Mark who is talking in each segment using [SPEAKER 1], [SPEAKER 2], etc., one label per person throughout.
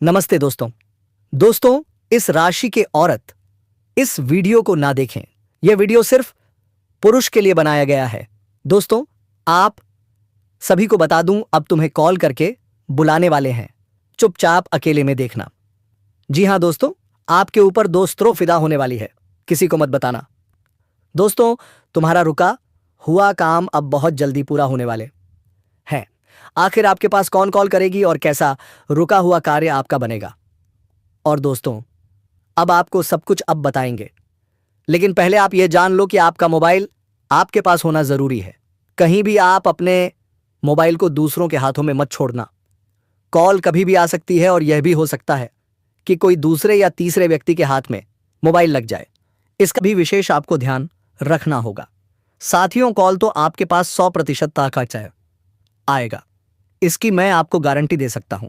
[SPEAKER 1] नमस्ते दोस्तों। दोस्तों, इस राशि के औरत इस वीडियो को ना देखें। यह वीडियो सिर्फ पुरुष के लिए बनाया गया है। दोस्तों, आप सभी को बता दूं, अब तुम्हें कॉल करके बुलाने वाले हैं। चुपचाप अकेले में देखना। जी हां दोस्तों, आपके ऊपर दोस्तों फिदा होने वाली है। किसी को मत बताना। दोस्तों, तुम्हारा रुका हुआ काम अब बहुत जल्दी पूरा होने वाले हैं। आखिर आपके पास कौन कॉल करेगी और कैसा रुका हुआ कार्य आपका बनेगा? और दोस्तों, अब आपको सब कुछ अब बताएंगे, लेकिन पहले आप यह जान लो कि आपका मोबाइल आपके पास होना जरूरी है। कहीं भी आप अपने मोबाइल को दूसरों के हाथों में मत छोड़ना। कॉल कभी भी आ सकती है और यह भी हो सकता है कि कोई दूसरे या तीसरे व्यक्ति के हाथ में मोबाइल लग जाए। इसका भी विशेष आपको ध्यान रखना होगा। साथियों, कॉल तो आपके पास 100% ताकत आएगा, इसकी मैं आपको गारंटी दे सकता हूं।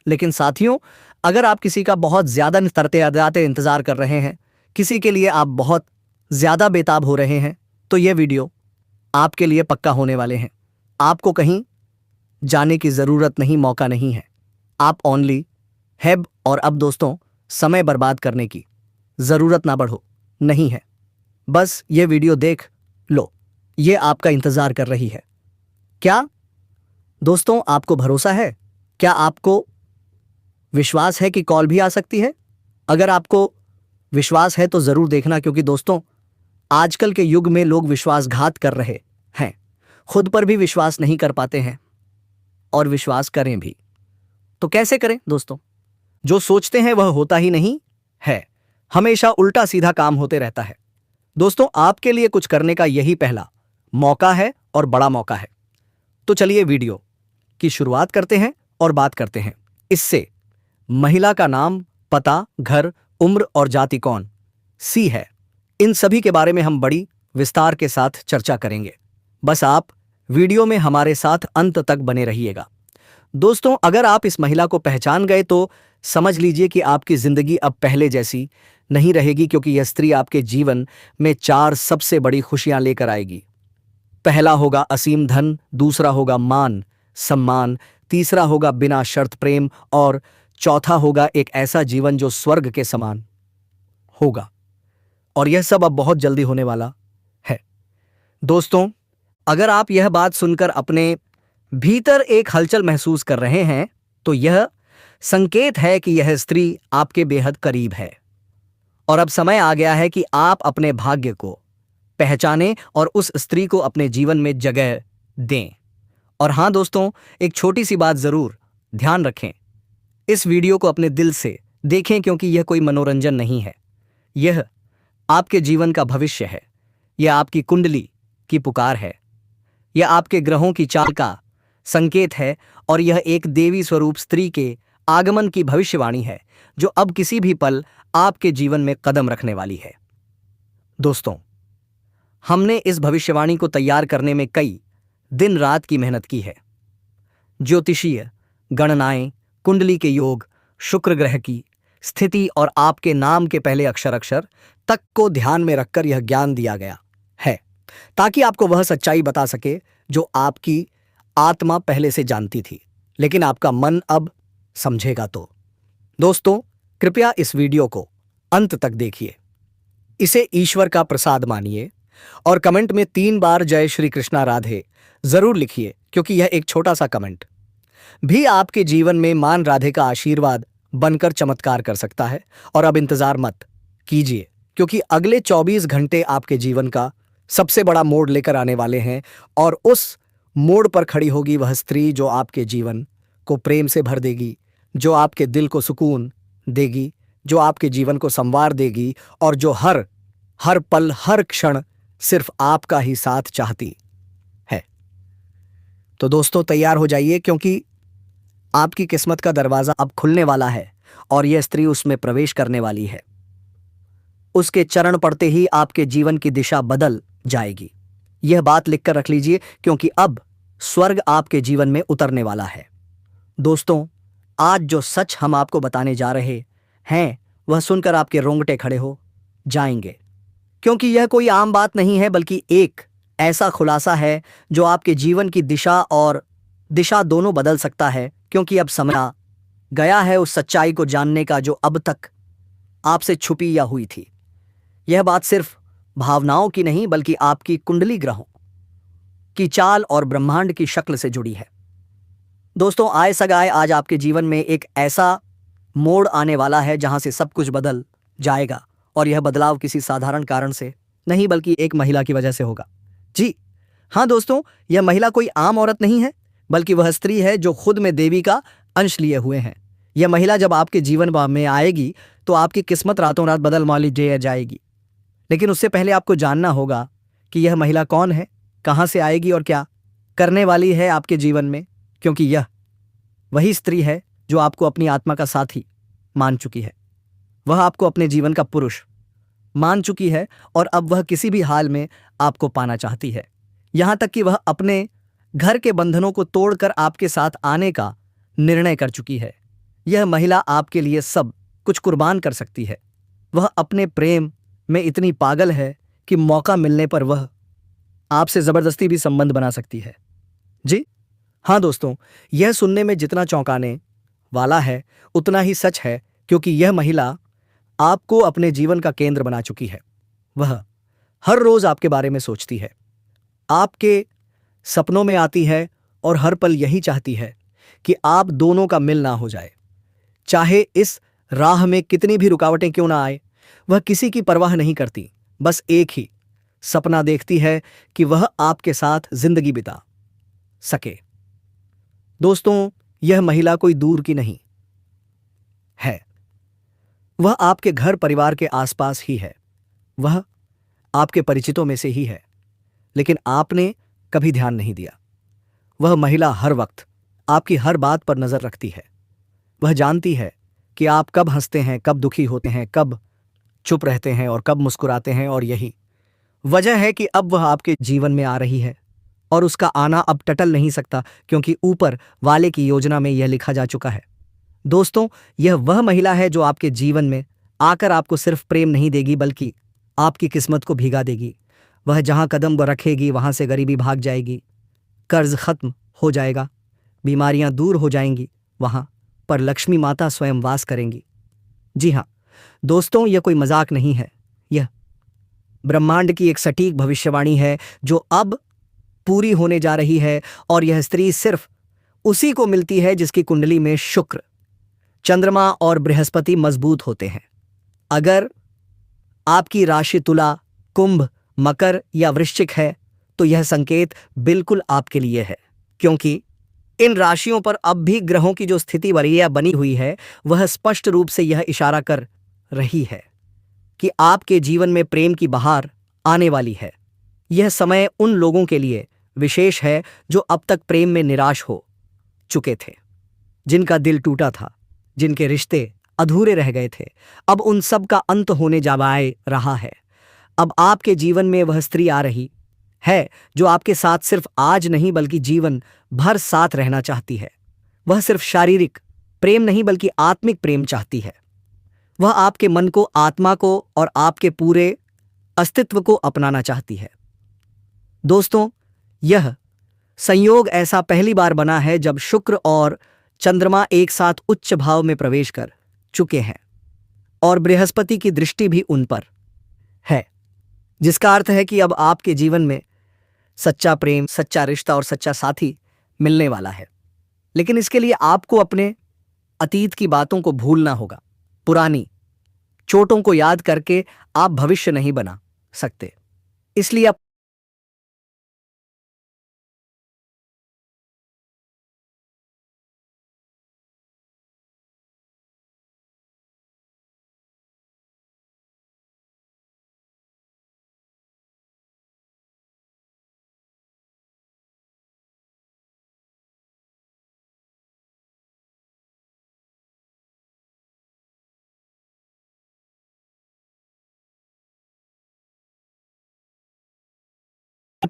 [SPEAKER 1] लेकिन साथियों, अगर आप किसी का बहुत ज्यादा तरते इंतजार कर रहे हैं, किसी के लिए आप बहुत ज्यादा बेताब हो रहे हैं, तो यह वीडियो आपके लिए पक्का होने वाले हैं। आपको कहीं जाने की जरूरत नहीं, मौका नहीं है। आप ओनली हैब और अब दोस्तों, समय बर्बाद करने की जरूरत ना बढ़ो नहीं है। बस ये वीडियो देख लो, ये आपका इंतजार कर रही है। क्या दोस्तों, आपको भरोसा है? क्या आपको विश्वास है कि कॉल भी आ सकती है? अगर आपको विश्वास है तो जरूर देखना, क्योंकि दोस्तों, आजकल के युग में लोग विश्वासघात कर रहे हैं। खुद पर भी विश्वास नहीं कर पाते हैं और विश्वास करें भी तो कैसे करें? दोस्तों, जो सोचते हैं वह होता ही नहीं है। हमेशा उल्टा सीधा काम होते रहता है। दोस्तों, आपके लिए कुछ करने का यही पहला मौका है और बड़ा मौका है। तो चलिए वीडियो की शुरुआत करते हैं और बात करते हैं। इससे महिला का नाम, पता, घर, उम्र और जाति कौन सी है, इन सभी के बारे में हम बड़ी विस्तार के साथ चर्चा करेंगे। बस आप वीडियो में हमारे साथ अंत तक बने रहिएगा। दोस्तों, अगर आप इस महिला को पहचान गए तो समझ लीजिए कि आपकी जिंदगी अब पहले जैसी नहीं रहेगी, क्योंकि यह स्त्री आपके जीवन में 4 सबसे बड़ी खुशियां लेकर आएगी। पहला होगा असीम धन, दूसरा होगा मान सम्मान, तीसरा होगा बिना शर्त प्रेम और चौथा होगा एक ऐसा जीवन जो स्वर्ग के समान होगा। और यह सब अब बहुत जल्दी होने वाला है। दोस्तों, अगर आप यह बात सुनकर अपने भीतर एक हलचल महसूस कर रहे हैं, तो यह संकेत है कि यह स्त्री आपके बेहद करीब है और अब समय आ गया है कि आप अपने भाग्य को पहचानें और उस स्त्री को अपने जीवन में जगह दें। और हां दोस्तों, एक छोटी सी बात जरूर ध्यान रखें। इस वीडियो को अपने दिल से देखें, क्योंकि यह कोई मनोरंजन नहीं है। यह आपके जीवन का भविष्य है। यह आपकी कुंडली की पुकार है। यह आपके ग्रहों की चाल का संकेत है और यह एक देवी स्वरूप स्त्री के आगमन की भविष्यवाणी है, जो अब किसी भी पल आपके जीवन में कदम रखने वाली है। दोस्तों, हमने इस भविष्यवाणी को तैयार करने में कई दिन रात की मेहनत की है। ज्योतिषीय गणनाएं, कुंडली के योग, शुक्र ग्रह की स्थिति और आपके नाम के पहले अक्षर तक को ध्यान में रखकर यह ज्ञान दिया गया है, ताकि आपको वह सच्चाई बता सके जो आपकी आत्मा पहले से जानती थी, लेकिन आपका मन अब समझेगा। तो दोस्तों, कृपया इस वीडियो को अंत तक देखिए, इसे ईश्वर का प्रसाद मानिए और कमेंट में 3 बार जय श्री कृष्णा राधे जरूर लिखिए, क्योंकि यह एक छोटा सा कमेंट भी आपके जीवन में मान राधे का आशीर्वाद बनकर चमत्कार कर सकता है। और अब इंतजार मत कीजिए, क्योंकि अगले 24 घंटे आपके जीवन का सबसे बड़ा मोड़ लेकर आने वाले हैं और उस मोड़ पर खड़ी होगी वह स्त्री जो आपके जीवन को प्रेम से भर देगी, जो आपके दिल को सुकून देगी, जो आपके जीवन को संवार देगी और जो हर पल हर क्षण सिर्फ आपका ही साथ चाहती है। तो दोस्तों, तैयार हो जाइए, क्योंकि आपकी किस्मत का दरवाजा अब खुलने वाला है और यह स्त्री उसमें प्रवेश करने वाली है। उसके चरण पड़ते ही आपके जीवन की दिशा बदल जाएगी। यह बात लिखकर रख लीजिए, क्योंकि अब स्वर्ग आपके जीवन में उतरने वाला है। दोस्तों, आज जो सच हम आपको बताने जा रहे हैं, वह सुनकर आपके रोंगटे खड़े हो जाएंगे, क्योंकि यह कोई आम बात नहीं है, बल्कि एक ऐसा खुलासा है जो आपके जीवन की दिशा और दिशा दोनों बदल सकता है। क्योंकि अब समय गया है उस सच्चाई को जानने का जो अब तक आपसे छुपी या हुई थी। यह बात सिर्फ भावनाओं की नहीं बल्कि आपकी कुंडली ग्रहों की चाल और ब्रह्मांड की शक्ल से जुड़ी है। दोस्तों, आए सगाए आज आपके जीवन में एक ऐसा मोड़ आने वाला है जहां से सब कुछ बदल जाएगा, और यह बदलाव किसी साधारण कारण से नहीं बल्कि एक महिला की वजह से होगा। जी हाँ दोस्तों, यह महिला कोई आम औरत नहीं है बल्कि वह स्त्री है जो खुद में देवी का अंश लिए हुए हैं। यह महिला जब आपके जीवन में आएगी तो आपकी किस्मत रातों रात बदल मान जाएगी। लेकिन उससे पहले आपको जानना होगा कि यह महिला कौन है, कहाँ से आएगी और क्या करने वाली है आपके जीवन में, क्योंकि यह वही स्त्री है जो आपको अपनी आत्मा का साथी मान चुकी है। वह आपको अपने जीवन का पुरुष मान चुकी है और अब वह किसी भी हाल में आपको पाना चाहती है। यहां तक कि वह अपने घर के बंधनों को तोड़कर आपके साथ आने का निर्णय कर चुकी है। यह महिला आपके लिए सब कुछ कुर्बान कर सकती है। वह अपने प्रेम में इतनी पागल है कि मौका मिलने पर वह आपसे जबरदस्ती भी संबंध बना सकती है। जी हाँ दोस्तों, यह सुनने में जितना चौंकाने वाला है उतना ही सच है, क्योंकि यह महिला आपको अपने जीवन का केंद्र बना चुकी है। वह हर रोज आपके बारे में सोचती है, आपके सपनों में आती है और हर पल यही चाहती है कि आप दोनों का मिल ना हो जाए। चाहे इस राह में कितनी भी रुकावटें क्यों ना आए, वह किसी की परवाह नहीं करती। बस एक ही सपना देखती है कि वह आपके साथ जिंदगी बिता सके। दोस्तों, यह महिला कोई दूर की नहीं है, वह आपके घर परिवार के आसपास ही है। वह आपके परिचितों में से ही है, लेकिन आपने कभी ध्यान नहीं दिया। वह महिला हर वक्त आपकी हर बात पर नजर रखती है। वह जानती है कि आप कब हंसते हैं, कब दुखी होते हैं, कब चुप रहते हैं और कब मुस्कुराते हैं, और यही वजह है कि अब वह आपके जीवन में आ रही है और उसका आना अब टटल नहीं सकता, क्योंकि ऊपर वाले की योजना में यह लिखा जा चुका है। दोस्तों, यह वह महिला है जो आपके जीवन में आकर आपको सिर्फ प्रेम नहीं देगी बल्कि आपकी किस्मत को भिगा देगी। वह जहां कदम रखेगी वहां से गरीबी भाग जाएगी, कर्ज खत्म हो जाएगा, बीमारियां दूर हो जाएंगी, वहां पर लक्ष्मी माता स्वयं वास करेंगी। जी हाँ दोस्तों, यह कोई मजाक नहीं है, यह ब्रह्मांड की एक सटीक भविष्यवाणी है जो अब पूरी होने जा रही है। और यह स्त्री सिर्फ उसी को मिलती है जिसकी कुंडली में शुक्र, चंद्रमा और बृहस्पति मजबूत होते हैं। अगर आपकी राशि तुला, कुंभ, मकर या वृश्चिक है तो यह संकेत बिल्कुल आपके लिए है, क्योंकि इन राशियों पर अब भी ग्रहों की जो स्थिति बनी हुई है वह स्पष्ट रूप से यह इशारा कर रही है कि आपके जीवन में प्रेम की बहार आने वाली है। यह समय उन लोगों के लिए विशेष है जो अब तक प्रेम में निराश हो चुके थे, जिनका दिल टूटा था, जिनके रिश्ते अधूरे रह गए थे। अब उन सब का अंत होने जा रहा है। अब आपके जीवन में वह स्त्री आ रही है जो आपके साथ सिर्फ आज नहीं बल्कि जीवन भर साथ रहना चाहती है। वह सिर्फ शारीरिक प्रेम नहीं बल्कि आत्मिक प्रेम चाहती है। वह आपके मन को, आत्मा को और आपके पूरे अस्तित्व को अपनाना चाहती है। दोस्तों, यह संयोग ऐसा पहली बार बना है जब शुक्र और चंद्रमा एक साथ उच्च भाव में प्रवेश कर चुके हैं और बृहस्पति की दृष्टि भी उन पर है, जिसका अर्थ है कि अब आपके जीवन में सच्चा प्रेम, सच्चा रिश्ता और सच्चा साथी मिलने वाला है। लेकिन इसके लिए आपको अपने अतीत की बातों को भूलना होगा। पुरानी चोटों को याद करके आप भविष्य नहीं बना सकते। इसलिए आप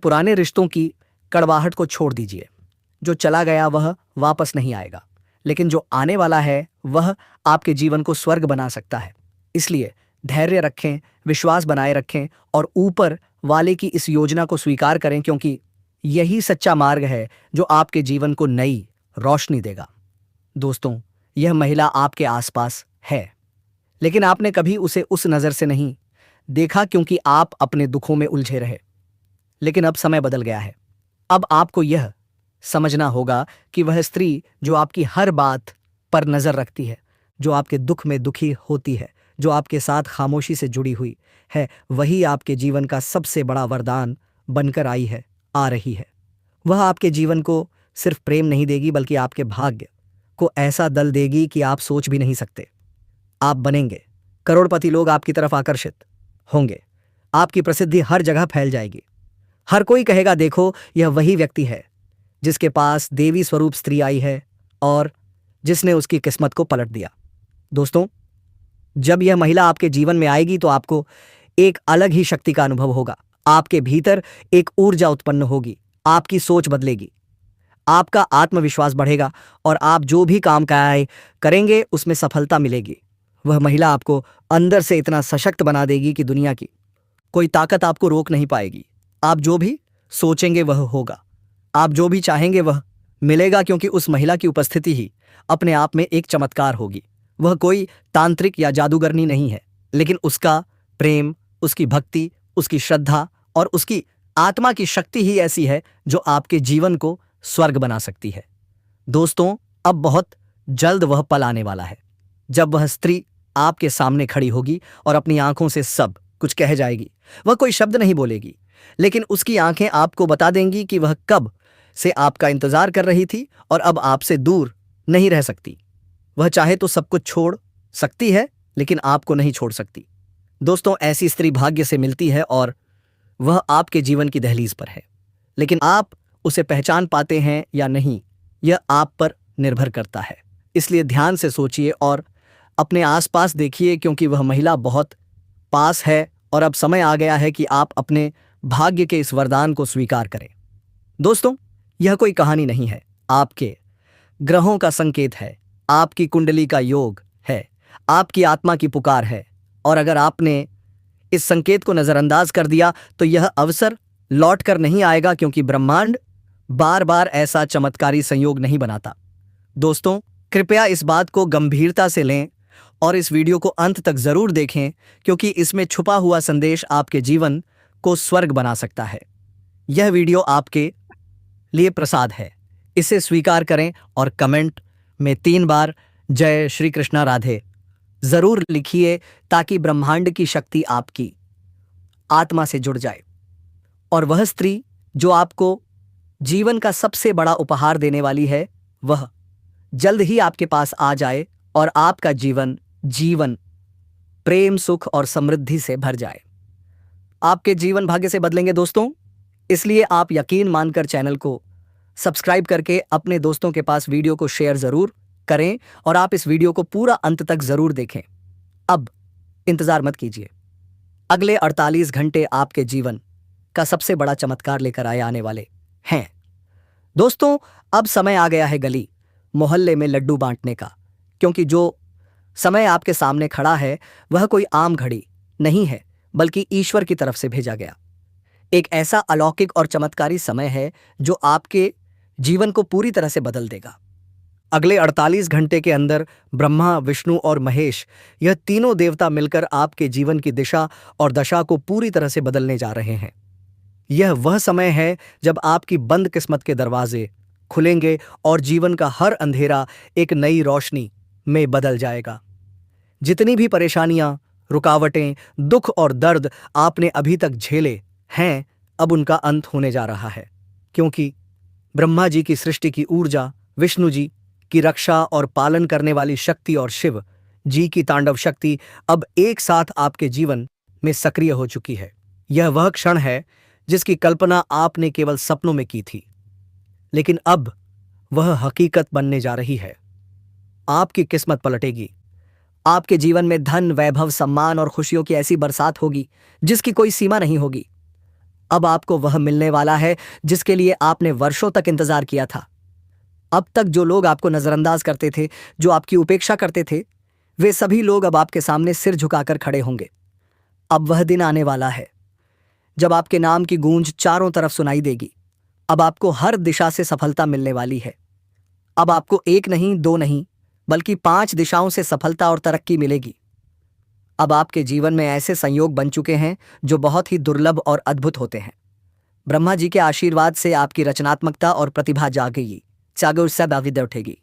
[SPEAKER 1] पुराने रिश्तों की कड़वाहट को छोड़ दीजिए। जो चला गया वह वापस नहीं आएगा, लेकिन जो आने वाला है वह आपके जीवन को स्वर्ग बना सकता है। इसलिए धैर्य रखें, विश्वास बनाए रखें और ऊपर वाले की इस योजना को स्वीकार करें, क्योंकि यही सच्चा मार्ग है जो आपके जीवन को नई रोशनी देगा। दोस्तों, यह महिला आपके आसपास है, लेकिन आपने कभी उसे उस नज़र से नहीं देखा क्योंकि आप अपने दुखों में उलझे रहे। लेकिन अब समय बदल गया है। अब आपको यह समझना होगा कि वह स्त्री जो आपकी हर बात पर नज़र रखती है, जो आपके दुख में दुखी होती है, जो आपके साथ खामोशी से जुड़ी हुई है, वही आपके जीवन का सबसे बड़ा वरदान बनकर आई है, आ रही है। वह आपके जीवन को सिर्फ प्रेम नहीं देगी, बल्कि आपके भाग्य को ऐसा दल देगी कि आप सोच भी नहीं सकते। आप बनेंगे करोड़पति, लोग आपकी तरफ आकर्षित होंगे, आपकी प्रसिद्धि हर जगह फैल जाएगी। हर कोई कहेगा, देखो यह वही व्यक्ति है जिसके पास देवी स्वरूप स्त्री आई है और जिसने उसकी किस्मत को पलट दिया। दोस्तों, जब यह महिला आपके जीवन में आएगी तो आपको एक अलग ही शक्ति का अनुभव होगा। आपके भीतर एक ऊर्जा उत्पन्न होगी, आपकी सोच बदलेगी, आपका आत्मविश्वास बढ़ेगा और आप जो भी काम करेंगे उसमें सफलता मिलेगी। वह महिला आपको अंदर से इतना सशक्त बना देगी कि दुनिया की कोई ताकत आपको रोक नहीं पाएगी। आप जो भी सोचेंगे वह होगा, आप जो भी चाहेंगे वह मिलेगा, क्योंकि उस महिला की उपस्थिति ही अपने आप में एक चमत्कार होगी। वह कोई तांत्रिक या जादूगरनी नहीं है, लेकिन उसका प्रेम, उसकी भक्ति, उसकी श्रद्धा और उसकी आत्मा की शक्ति ही ऐसी है जो आपके जीवन को स्वर्ग बना सकती है। दोस्तों, अब बहुत जल्द वह पल आने वाला है जब वह स्त्री आपके सामने खड़ी होगी और अपनी आंखों से सब कुछ कह जाएगी। वह कोई शब्द नहीं बोलेगी, लेकिन उसकी आंखें आपको बता देंगी कि वह कब से आपका इंतजार कर रही थी और अब आपसे दूर नहीं रह सकती। वह चाहे तो सब कुछ छोड़ सकती है, लेकिन आपको नहीं छोड़ सकती। दोस्तों, ऐसी स्त्री भाग्य से मिलती है और वह आपके जीवन की दहलीज पर है, लेकिन आप उसे पहचान पाते हैं या नहीं, यह आप पर निर्भर करता है। इसलिए ध्यान से सोचिए और अपने आसपास देखिए, क्योंकि वह महिला बहुत पास है और अब समय आ गया है कि आप अपने भाग्य के इस वरदान को स्वीकार करें। दोस्तों, यह कोई कहानी नहीं है, आपके ग्रहों का संकेत है, आपकी कुंडली का योग है, आपकी आत्मा की पुकार है। और अगर आपने इस संकेत को नजरअंदाज कर दिया तो यह अवसर लौट कर नहीं आएगा, क्योंकि ब्रह्मांड बार बार ऐसा चमत्कारी संयोग नहीं बनाता। दोस्तों, कृपया इस बात को गंभीरता से लें और इस वीडियो को अंत तक जरूर देखें, क्योंकि इसमें छुपा हुआ संदेश आपके जीवन को स्वर्ग बना सकता है। यह वीडियो आपके लिए प्रसाद है, इसे स्वीकार करें और कमेंट में 3 बार जय श्री कृष्णा राधे जरूर लिखिए, ताकि ब्रह्मांड की शक्ति आपकी आत्मा से जुड़ जाए और वह स्त्री जो आपको जीवन का सबसे बड़ा उपहार देने वाली है, वह जल्द ही आपके पास आ जाए और आपका जीवन प्रेम, सुख और समृद्धि से भर जाए। आपके जीवन भाग्य से बदलेंगे दोस्तों, इसलिए आप यकीन मानकर चैनल को सब्सक्राइब करके अपने दोस्तों के पास वीडियो को शेयर जरूर करें और आप इस वीडियो को पूरा अंत तक जरूर देखें। अब इंतजार मत कीजिए, अगले 48 घंटे आपके जीवन का सबसे बड़ा चमत्कार लेकर आने वाले हैं। दोस्तों, अब समय आ गया है गली मोहल्ले में लड्डू बांटने का, क्योंकि जो समय आपके सामने खड़ा है वह कोई आम घड़ी नहीं है, बल्कि ईश्वर की तरफ से भेजा गया एक ऐसा अलौकिक और चमत्कारी समय है जो आपके जीवन को पूरी तरह से बदल देगा। अगले 48 घंटे के अंदर ब्रह्मा, विष्णु और महेश, यह तीनों देवता मिलकर आपके जीवन की दिशा और दशा को पूरी तरह से बदलने जा रहे हैं। यह वह समय है जब आपकी बंद किस्मत के दरवाजे खुलेंगे और जीवन का हर अंधेरा एक नई रोशनी में बदल जाएगा। जितनी भी परेशानियां, रुकावटें, दुख और दर्द आपने अभी तक झेले हैं, अब उनका अंत होने जा रहा है, क्योंकि ब्रह्मा जी की सृष्टि की ऊर्जा, विष्णु जी की रक्षा और पालन करने वाली शक्ति और शिव जी की तांडव शक्ति अब एक साथ आपके जीवन में सक्रिय हो चुकी है। यह वह क्षण है जिसकी कल्पना आपने केवल सपनों में की थी, लेकिन अब वह हकीकत बनने जा रही है। आपकी किस्मत पलटेगी, आपके जीवन में धन, वैभव, सम्मान और खुशियों की ऐसी बरसात होगी जिसकी कोई सीमा नहीं होगी। अब आपको वह मिलने वाला है जिसके लिए आपने वर्षों तक इंतजार किया था। अब तक जो लोग आपको नजरअंदाज करते थे, जो आपकी उपेक्षा करते थे, वे सभी लोग अब आपके सामने सिर झुकाकर खड़े होंगे। अब वह दिन आने वाला है जब आपके नाम की गूंज चारों तरफ सुनाई देगी। अब आपको हर दिशा से सफलता मिलने वाली है। अब आपको 1 नहीं, 2 नहीं, बल्कि 5 दिशाओं से सफलता और तरक्की मिलेगी। अब आपके जीवन में ऐसे संयोग बन चुके हैं जो बहुत ही दुर्लभ और अद्भुत होते हैं। ब्रह्मा जी के आशीर्वाद से आपकी रचनात्मकता और प्रतिभा जागेगी, जागो उससे दाविद उठेगी।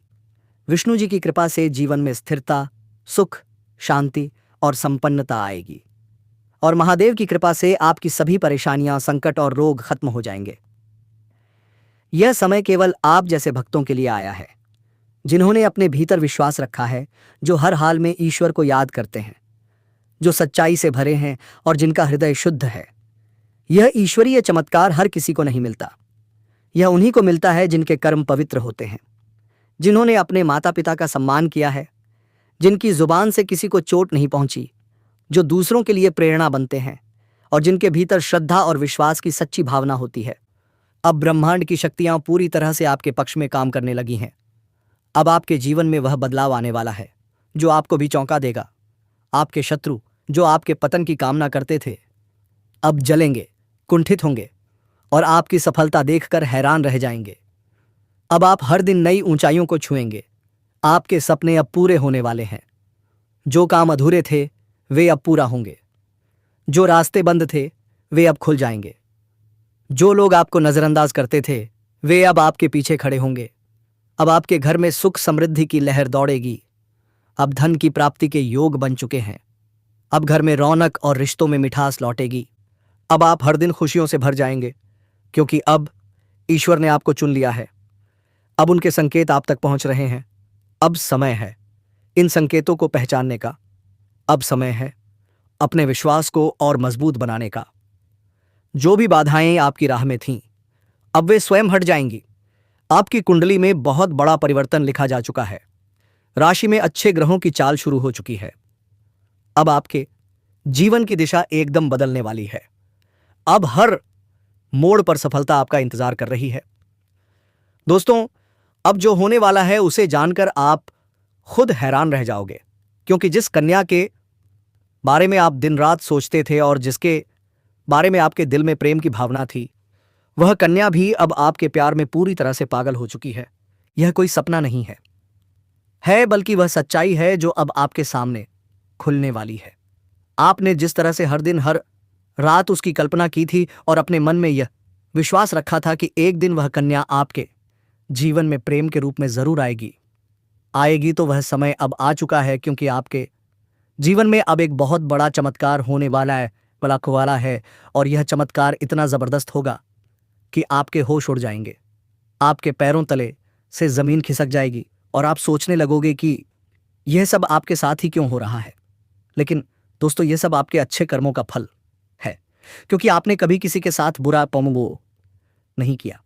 [SPEAKER 1] विष्णु जी की कृपा से जीवन में स्थिरता, सुख, शांति और संपन्नता आएगी। और महादेव की कृपा से आपकी सभी परेशानियां, संकट और रोग खत्म हो जाएंगे। यह समय केवल आप जैसे भक्तों के लिए आया है, जिन्होंने अपने भीतर विश्वास रखा है, जो हर हाल में ईश्वर को याद करते हैं, जो सच्चाई से भरे हैं और जिनका हृदय शुद्ध है। यह ईश्वरीय चमत्कार हर किसी को नहीं मिलता। यह उन्हीं को मिलता है जिनके कर्म पवित्र होते हैं, जिन्होंने अपने माता पिता का सम्मान किया है, जिनकी जुबान से किसी को चोट नहीं पहुंची, जो दूसरों के लिए प्रेरणा बनते हैं और जिनके भीतर श्रद्धा और विश्वास की सच्ची भावना होती है। अब ब्रह्मांड की शक्तियां पूरी तरह से आपके पक्ष में काम करने लगी हैं। अब आपके जीवन में वह बदलाव आने वाला है जो आपको भी चौंका देगा। आपके शत्रु जो आपके पतन की कामना करते थे, अब जलेंगे, कुंठित होंगे और आपकी सफलता देखकर हैरान रह जाएंगे। अब आप हर दिन नई ऊंचाइयों को छुएंगे। आपके सपने अब पूरे होने वाले हैं। जो काम अधूरे थे वे अब पूरा होंगे। जो रास्ते बंद थे वे अब खुल जाएंगे। जो लोग आपको नजरअंदाज करते थे वे अब आपके पीछे खड़े होंगे। अब आपके घर में सुख समृद्धि की लहर दौड़ेगी। अब धन की प्राप्ति के योग बन चुके हैं। अब घर में रौनक और रिश्तों में मिठास लौटेगी। अब आप हर दिन खुशियों से भर जाएंगे, क्योंकि अब ईश्वर ने आपको चुन लिया है। अब उनके संकेत आप तक पहुंच रहे हैं। अब समय है इन संकेतों को पहचानने का। अब समय है अपने विश्वास को और मजबूत बनाने का। जो भी बाधाएं आपकी राह में थीं, अब वे स्वयं हट जाएंगी। आपकी कुंडली में बहुत बड़ा परिवर्तन लिखा जा चुका है। राशि में अच्छे ग्रहों की चाल शुरू हो चुकी है। अब आपके जीवन की दिशा एकदम बदलने वाली है। अब हर मोड़ पर सफलता आपका इंतजार कर रही है। दोस्तों, अब जो होने वाला है उसे जानकर आप खुद हैरान रह जाओगे, क्योंकि जिस कन्या के बारे में आप दिन रात सोचते थे और जिसके बारे में आपके दिल में प्रेम की भावना थी, वह कन्या भी अब आपके प्यार में पूरी तरह से पागल हो चुकी है। यह कोई सपना नहीं है बल्कि वह सच्चाई है जो अब आपके सामने खुलने वाली है। आपने जिस तरह से हर दिन हर रात उसकी कल्पना की थी और अपने मन में यह विश्वास रखा था कि एक दिन वह कन्या आपके जीवन में प्रेम के रूप में जरूर आएगी, तो वह समय अब आ चुका है, क्योंकि आपके जीवन में अब एक बहुत बड़ा चमत्कार होने वाला है। और यह चमत्कार इतना जबरदस्त होगा कि आपके होश उड़ जाएंगे। आपके पैरों तले से जमीन खिसक जाएगी और आप सोचने लगोगे कि यह सब आपके साथ ही क्यों हो रहा है। लेकिन दोस्तों, यह सब आपके अच्छे कर्मों का फल है, क्योंकि आपने कभी किसी के साथ बुरा पमगो नहीं किया।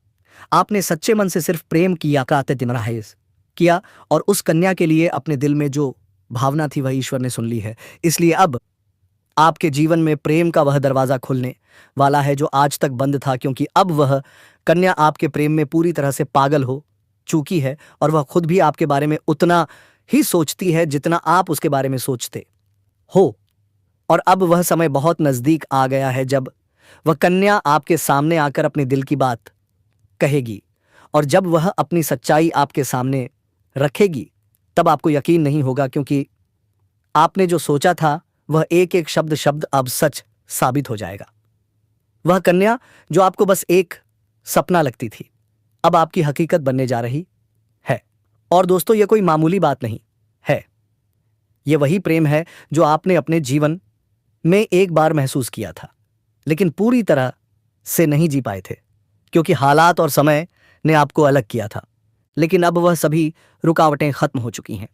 [SPEAKER 1] आपने सच्चे मन से सिर्फ प्रेम किया और उस कन्या के लिए अपने दिल में जो भावना थी वह ईश्वर ने सुन ली है। इसलिए अब आपके जीवन में प्रेम का वह दरवाजा खुलने वाला है जो आज तक बंद था, क्योंकि अब वह कन्या आपके प्रेम में पूरी तरह से पागल हो चुकी है और वह खुद भी आपके बारे में उतना ही सोचती है जितना आप उसके बारे में सोचते हो। और अब वह समय बहुत नजदीक आ गया है जब वह कन्या आपके सामने आकर अपने दिल की बात कहेगी। और जब वह अपनी सच्चाई आपके सामने रखेगी तब आपको यकीन नहीं होगा, क्योंकि आपने जो सोचा था वह एक एक शब्द अब सच साबित हो जाएगा। वह कन्या जो आपको बस एक सपना लगती थी, अब आपकी हकीकत बनने जा रही है। और दोस्तों, यह कोई मामूली बात नहीं है। यह वही प्रेम है जो आपने अपने जीवन में एक बार महसूस किया था, लेकिन पूरी तरह से नहीं जी पाए थे, क्योंकि हालात और समय ने आपको अलग किया था। लेकिन अब वह सभी रुकावटें खत्म हो चुकी हैं।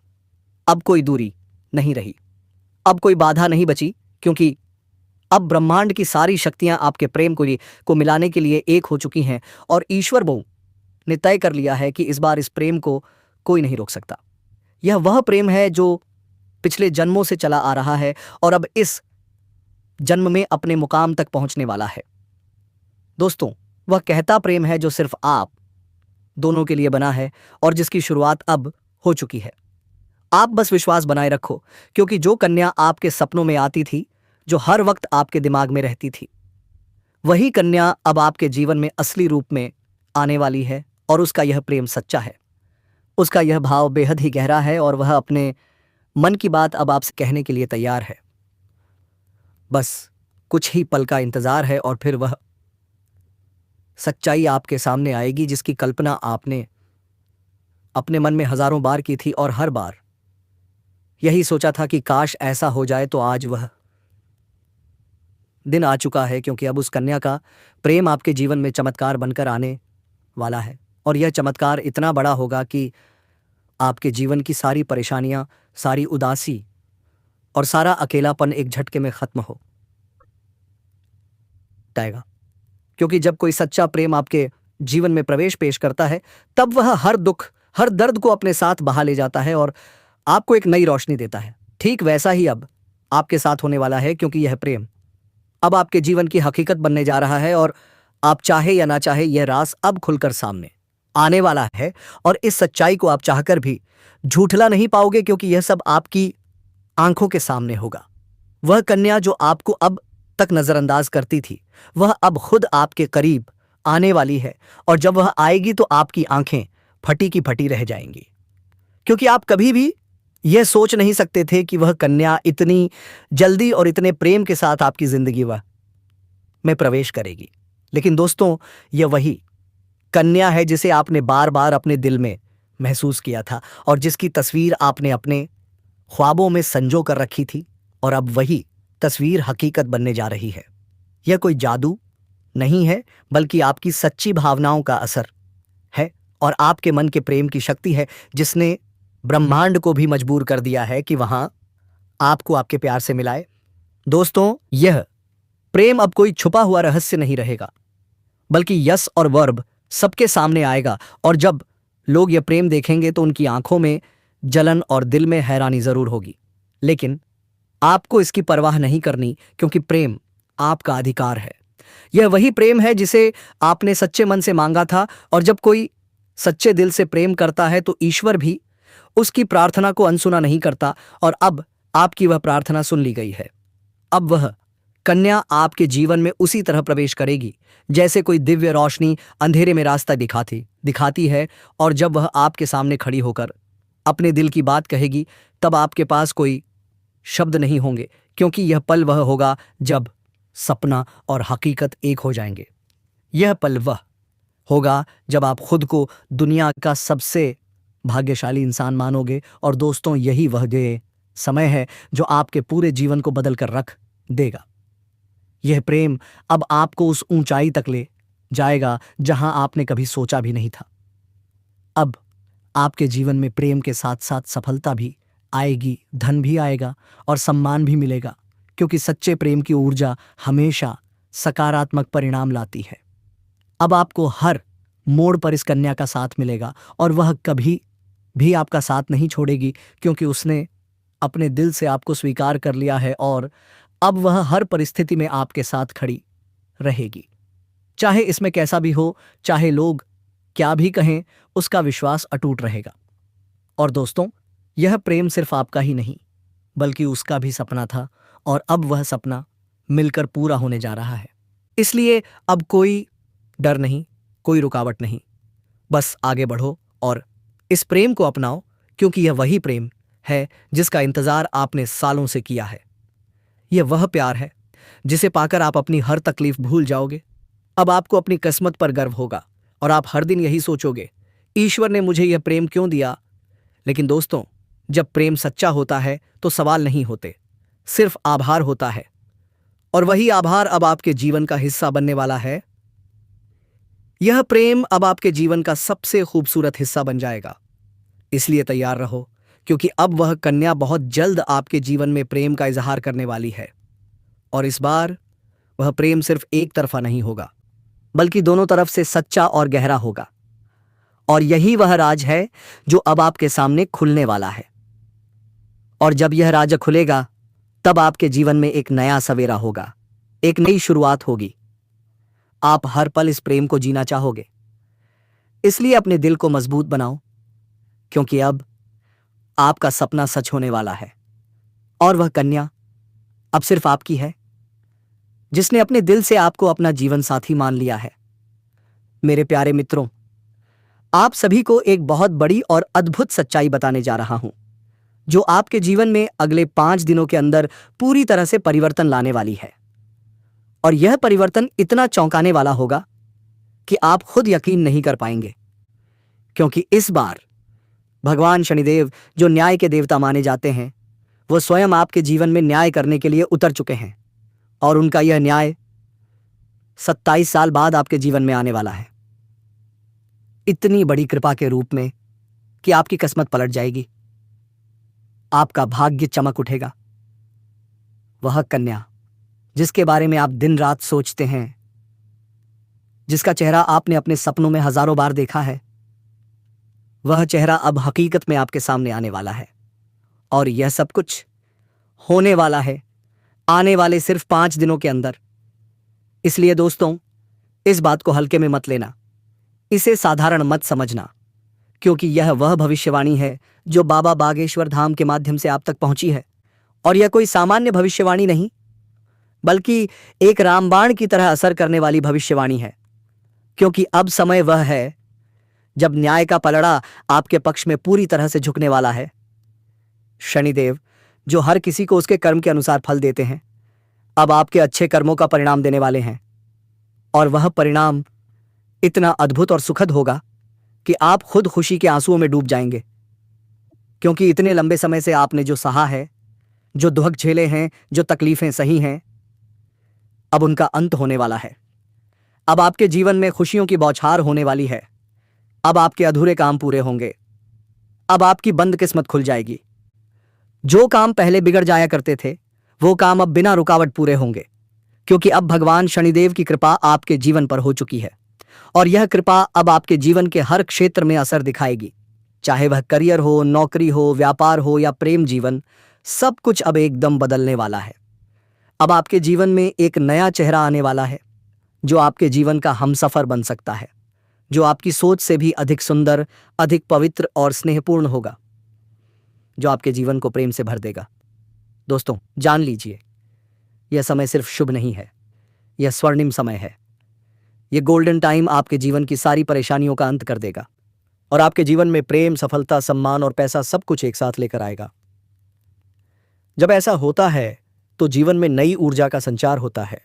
[SPEAKER 1] अब कोई दूरी नहीं रही, अब कोई बाधा नहीं बची, क्योंकि अब ब्रह्मांड की सारी शक्तियां आपके प्रेम को मिलाने के लिए एक हो चुकी हैं और ईश्वर ने तय कर लिया है कि इस बार इस प्रेम को कोई नहीं रोक सकता। यह वह प्रेम है जो पिछले जन्मों से चला आ रहा है और अब इस जन्म में अपने मुकाम तक पहुंचने वाला है। दोस्तों, वह कहता प्रेम है जो सिर्फ आप दोनों के लिए बना है और जिसकी शुरुआत अब हो चुकी है। आप बस विश्वास बनाए रखो, क्योंकि जो कन्या आपके सपनों में आती थी, जो हर वक्त आपके दिमाग में रहती थी, वही कन्या अब आपके जीवन में असली रूप में आने वाली है और उसका यह प्रेम सच्चा है। उसका यह भाव बेहद ही गहरा है और वह अपने मन की बात अब आपसे कहने के लिए तैयार है। बस कुछ ही पल का इंतजार है और फिर वह सच्चाई आपके सामने आएगी जिसकी कल्पना आपने अपने मन में हजारों बार की थी और हर बार यही सोचा था कि काश ऐसा हो जाए। तो आज वह दिन आ चुका है, क्योंकि अब उस कन्या का प्रेम आपके जीवन में चमत्कार बनकर आने वाला है। और यह चमत्कार इतना बड़ा होगा कि आपके जीवन की सारी परेशानियां, सारी उदासी और सारा अकेलापन एक झटके में खत्म हो जाएगा। क्योंकि जब कोई सच्चा प्रेम आपके जीवन में प्रवेश पेश करता है, तब वह हर दुख, हर दर्द को अपने साथ बहा ले जाता है और आपको एक नई रोशनी देता है। ठीक वैसा ही अब आपके साथ होने वाला है, क्योंकि यह प्रेम अब आपके जीवन की हकीकत बनने जा रहा है और आप चाहे या ना चाहे यह राज अब खुलकर सामने आने वाला है। और इस सच्चाई को आप चाहकर भी झूठला नहीं पाओगे, क्योंकि यह सब आपकी आंखों के सामने होगा। वह कन्या जो आपको अब तक नजरअंदाज करती थी, वह अब खुद आपके करीब आने वाली है। और जब वह आएगी तो आपकी आंखें फटी की फटी रह जाएंगी, क्योंकि आप कभी भी यह सोच नहीं सकते थे कि वह कन्या इतनी जल्दी और इतने प्रेम के साथ आपकी जिंदगी में प्रवेश करेगी। लेकिन दोस्तों, यह वही कन्या है जिसे आपने बार बार अपने दिल में महसूस किया था और जिसकी तस्वीर आपने अपने ख्वाबों में संजो कर रखी थी। और अब वही तस्वीर हकीकत बनने जा रही है। यह कोई जादू नहीं है, बल्कि आपकी सच्ची भावनाओं का असर है और आपके मन के प्रेम की शक्ति है, जिसने ब्रह्मांड को भी मजबूर कर दिया है कि वहां आपको आपके प्यार से मिलाए। दोस्तों, यह प्रेम अब कोई छुपा हुआ रहस्य नहीं रहेगा, बल्कि यस और वर्ब सबके सामने आएगा। और जब लोग यह प्रेम देखेंगे तो उनकी आंखों में जलन और दिल में हैरानी जरूर होगी, लेकिन आपको इसकी परवाह नहीं करनी, क्योंकि प्रेम आपका अधिकार है। यह वही प्रेम है जिसे आपने सच्चे मन से मांगा था। और जब कोई सच्चे दिल से प्रेम करता है तो ईश्वर भी उसकी प्रार्थना को अनसुना नहीं करता। और अब आपकी वह प्रार्थना सुन ली गई है। अब वह कन्या आपके जीवन में उसी तरह प्रवेश करेगी जैसे कोई दिव्य रोशनी अंधेरे में रास्ता दिखाती है। और जब वह आपके सामने खड़ी होकर अपने दिल की बात कहेगी, तब आपके पास कोई शब्द नहीं होंगे, क्योंकि यह पल वह होगा जब सपना और हकीकत एक हो जाएंगे। यह पल वह होगा जब आप खुद को दुनिया का सबसे भाग्यशाली इंसान मानोगे। और दोस्तों, यही वह समय है जो आपके पूरे जीवन को बदल कर रख देगा। यह प्रेम अब आपको उस ऊंचाई तक ले जाएगा जहां आपने कभी सोचा भी नहीं था। अब आपके जीवन में प्रेम के साथ साथ सफलता भी आएगी, धन भी आएगा और सम्मान भी मिलेगा, क्योंकि सच्चे प्रेम की ऊर्जा हमेशा सकारात्मक परिणाम लाती है। अब आपको हर मोड़ पर इस कन्या का साथ मिलेगा और वह कभी भी आपका साथ नहीं छोड़ेगी, क्योंकि उसने अपने दिल से आपको स्वीकार कर लिया है। और अब वह हर परिस्थिति में आपके साथ खड़ी रहेगी, चाहे इसमें कैसा भी हो, चाहे लोग क्या भी कहें, उसका विश्वास अटूट रहेगा। और दोस्तों, यह प्रेम सिर्फ आपका ही नहीं, बल्कि उसका भी सपना था और अब वह सपना मिलकर पूरा होने जा रहा है। इसलिए अब कोई डर नहीं, कोई रुकावट नहीं, बस आगे बढ़ो और इस प्रेम को अपनाओ, क्योंकि यह वही प्रेम है जिसका इंतजार आपने सालों से किया है। यह वह प्यार है जिसे पाकर आप अपनी हर तकलीफ भूल जाओगे। अब आपको अपनी किस्मत पर गर्व होगा और आप हर दिन यही सोचोगे, ईश्वर ने मुझे यह प्रेम क्यों दिया। लेकिन दोस्तों, जब प्रेम सच्चा होता है तो सवाल नहीं होते, सिर्फ आभार होता है। और वही आभार अब आपके जीवन का हिस्सा बनने वाला है। यह प्रेम अब आपके जीवन का सबसे खूबसूरत हिस्सा बन जाएगा। इसलिए तैयार रहो, क्योंकि अब वह कन्या बहुत जल्द आपके जीवन में प्रेम का इजहार करने वाली है। और इस बार वह प्रेम सिर्फ एक तरफा नहीं होगा, बल्कि दोनों तरफ से सच्चा और गहरा होगा। और यही वह राज है जो अब आपके सामने खुलने वाला है। और जब यह राज खुलेगा, तब आपके जीवन में एक नया सवेरा होगा, एक नई शुरुआत होगी। आप हर पल इस प्रेम को जीना चाहोगे। इसलिए अपने दिल को मजबूत बनाओ, क्योंकि अब आपका सपना सच होने वाला है। और वह कन्या अब सिर्फ आपकी है, जिसने अपने दिल से आपको अपना जीवन साथी मान लिया है। मेरे प्यारे मित्रों, आप सभी को एक बहुत बड़ी और अद्भुत सच्चाई बताने जा रहा हूं, जो आपके जीवन में अगले 5 दिनों के अंदर पूरी तरह से परिवर्तन लाने वाली है। और यह परिवर्तन इतना चौंकाने वाला होगा कि आप खुद यकीन नहीं कर पाएंगे, क्योंकि इस बार भगवान शनिदेव, जो न्याय के देवता माने जाते हैं, वो स्वयं आपके जीवन में न्याय करने के लिए उतर चुके हैं। और उनका यह न्याय 27 साल बाद आपके जीवन में आने वाला है, इतनी बड़ी कृपा के रूप में कि आपकी किस्मत पलट जाएगी, आपका भाग्य चमक उठेगा। वह कन्या जिसके बारे में आप दिन रात सोचते हैं, जिसका चेहरा आपने अपने सपनों में हजारों बार देखा है, वह चेहरा अब हकीकत में आपके सामने आने वाला है। और यह सब कुछ होने वाला है आने वाले सिर्फ 5 दिनों के अंदर। इसलिए दोस्तों, इस बात को हल्के में मत लेना, इसे साधारण मत समझना, क्योंकि यह वह भविष्यवाणी है जो बाबा बागेश्वर धाम के माध्यम से आप तक पहुंची है। और यह कोई सामान्य भविष्यवाणी नहीं, बल्कि एक रामबाण की तरह असर करने वाली भविष्यवाणी है। क्योंकि अब समय वह है जब न्याय का पलड़ा आपके पक्ष में पूरी तरह से झुकने वाला है। शनिदेव, जो हर किसी को उसके कर्म के अनुसार फल देते हैं, अब आपके अच्छे कर्मों का परिणाम देने वाले हैं। और वह परिणाम इतना अद्भुत और सुखद होगा कि आप खुद खुशी के आंसुओं में डूब जाएंगे। क्योंकि इतने लंबे समय से आपने जो सहा है, जो दुख झेले हैं, जो तकलीफें सही हैं, अब उनका अंत होने वाला है। अब आपके जीवन में खुशियों की बौछार होने वाली है। अब आपके अधूरे काम पूरे होंगे। अब आपकी बंद किस्मत खुल जाएगी। जो काम पहले बिगड़ जाया करते थे, वो काम अब बिना रुकावट पूरे होंगे, क्योंकि अब भगवान शनिदेव की कृपा आपके जीवन पर हो चुकी है। और यह कृपा अब आपके जीवन के हर क्षेत्र में असर दिखाएगी, चाहे वह करियर हो, नौकरी हो, व्यापार हो या प्रेम जीवन, सब कुछ अब एकदम बदलने वाला है। अब आपके जीवन में एक नया चेहरा आने वाला है, जो आपके जीवन का हमसफर बन सकता है, जो आपकी सोच से भी अधिक सुंदर, अधिक पवित्र और स्नेहपूर्ण होगा, जो आपके जीवन को प्रेम से भर देगा। दोस्तों, जान लीजिए, यह समय सिर्फ शुभ नहीं है, यह स्वर्णिम समय है। यह गोल्डन टाइम आपके जीवन की सारी परेशानियों का अंत कर देगा और आपके जीवन में प्रेम, सफलता, सम्मान और पैसा सब कुछ एक साथ लेकर आएगा। जब ऐसा होता है तो जीवन में नई ऊर्जा का संचार होता है,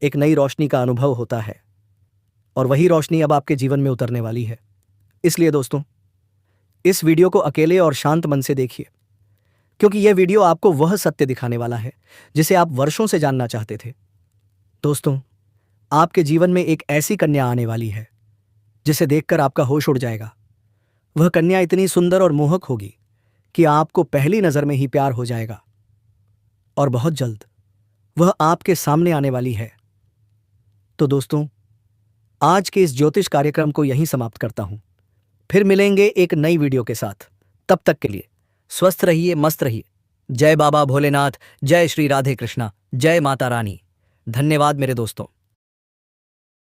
[SPEAKER 1] एक नई रोशनी का अनुभव होता है, और वही रोशनी अब आपके जीवन में उतरने वाली है। इसलिए दोस्तों, इस वीडियो को अकेले और शांत मन से देखिए, क्योंकि यह वीडियो आपको वह सत्य दिखाने वाला है जिसे आप वर्षों से जानना चाहते थे। दोस्तों, आपके जीवन में एक ऐसी कन्या आने वाली है जिसे देखकर आपका होश उड़ जाएगा। वह कन्या इतनी सुंदर और मोहक होगी कि आपको पहली नजर में ही प्यार हो जाएगा, और बहुत जल्द वह आपके सामने आने वाली है। तो दोस्तों, आज के इस ज्योतिष कार्यक्रम को यहीं समाप्त करता हूं। फिर मिलेंगे एक नई वीडियो के साथ। तब तक के लिए स्वस्थ रहिए, मस्त रहिए। जय बाबा भोलेनाथ, जय श्री राधे कृष्णा, जय माता रानी। धन्यवाद मेरे दोस्तों।